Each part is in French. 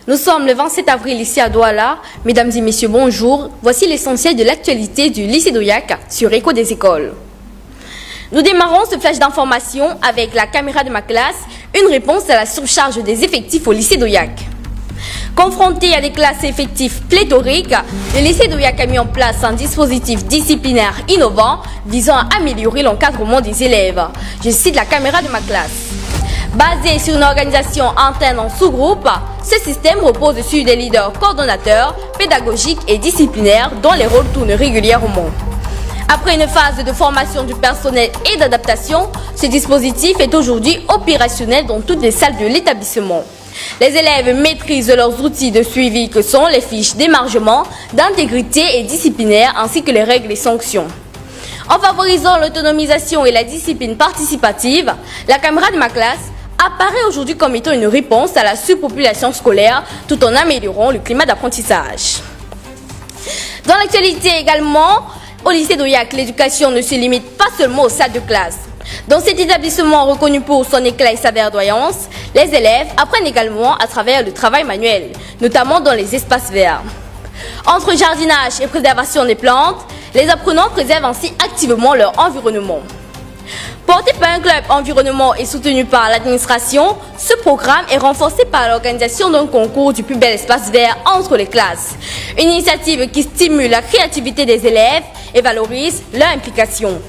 Nous sommes le 27 avril ici à Douala. Mesdames et messieurs, bonjour. Voici l'essentiel de l'actualité du lycée d'Oyak sur Écho des écoles. Nous démarrons ce flash d'information avec la caméra de ma classe, une réponse à la surcharge des effectifs au lycée d'Oyak. Confronté à des classes et effectifs pléthoriques, le lycée d'Oyak a mis en place un dispositif disciplinaire innovant visant à améliorer l'encadrement des élèves. Je cite la caméra de ma classe. Basé sur une organisation interne en sous-groupe, ce système repose sur des leaders coordonnateurs, pédagogiques et disciplinaires dont les rôles tournent régulièrement. Après une phase de formation du personnel et d'adaptation, ce dispositif est aujourd'hui opérationnel dans toutes les salles de l'établissement. Les élèves maîtrisent leurs outils de suivi que sont les fiches d'émargement, d'intégrité et disciplinaire ainsi que les règles et sanctions. En favorisant l'autonomisation et la discipline participative, la caméra de ma classe apparaît aujourd'hui comme étant une réponse à la surpopulation scolaire tout en améliorant le climat d'apprentissage. Dans l'actualité également, au lycée d'Oyak, l'éducation ne se limite pas seulement aux salles de classe. Dans cet établissement reconnu pour son éclat et sa verdoyance, les élèves apprennent également à travers le travail manuel, notamment dans les espaces verts. Entre jardinage et préservation des plantes, les apprenants préservent ainsi activement leur environnement. Porté par un club environnement et soutenu par l'administration, ce programme est renforcé par l'organisation d'un concours du plus bel espace vert entre les classes. Une initiative qui stimule la créativité des élèves et valorise leur implication.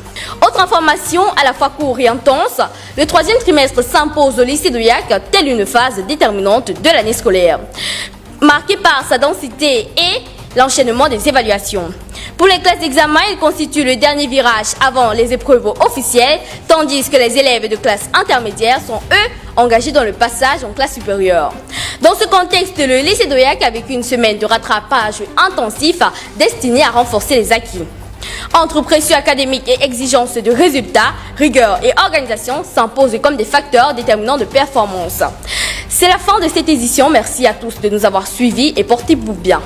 Autre information à la fois court et intense, le troisième trimestre s'impose au lycée d'Oyak, telle une phase déterminante de l'année scolaire, marquée par sa densité et l'enchaînement des évaluations. Pour les classes d'examen, il constitue le dernier virage avant les épreuves officielles, tandis que les élèves de classe intermédiaire sont, eux, engagés dans le passage en classe supérieure. Dans ce contexte, le lycée d'Oyak a vécu une semaine de rattrapage intensif destiné à renforcer les acquis. Entre pression académique et exigence de résultats, rigueur et organisation s'imposent comme des facteurs déterminants de performance. C'est la fin de cette édition. Merci à tous de nous avoir suivis et portez-vous bien.